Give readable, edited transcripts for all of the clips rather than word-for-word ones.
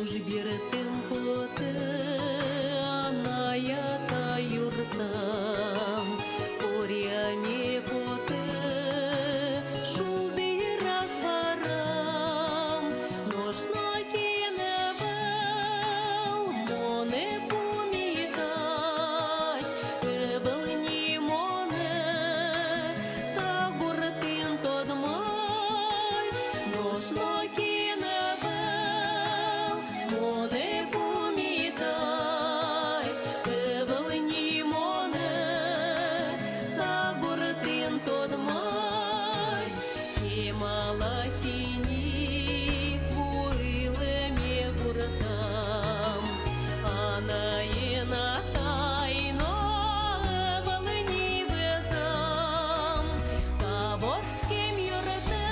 Birtim pote anaya ta yurtam Oryani pote шул biraz baram Noşna kinevel Моне помідаш Ebelni моне Та гуртин тодмаш Noşna Моне помітай, евелені моне, та гуртин тодмай, і малашіні хвилемі гуртам, а наїна тайно евелені везам, та ворським юрте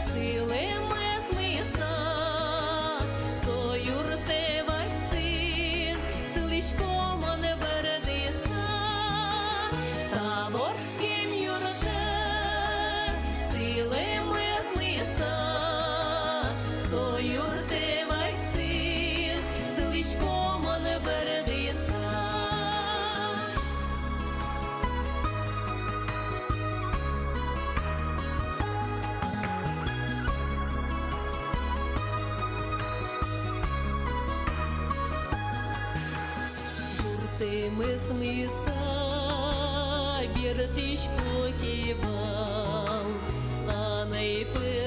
сили Ми смиса біртичко ківал, а найпи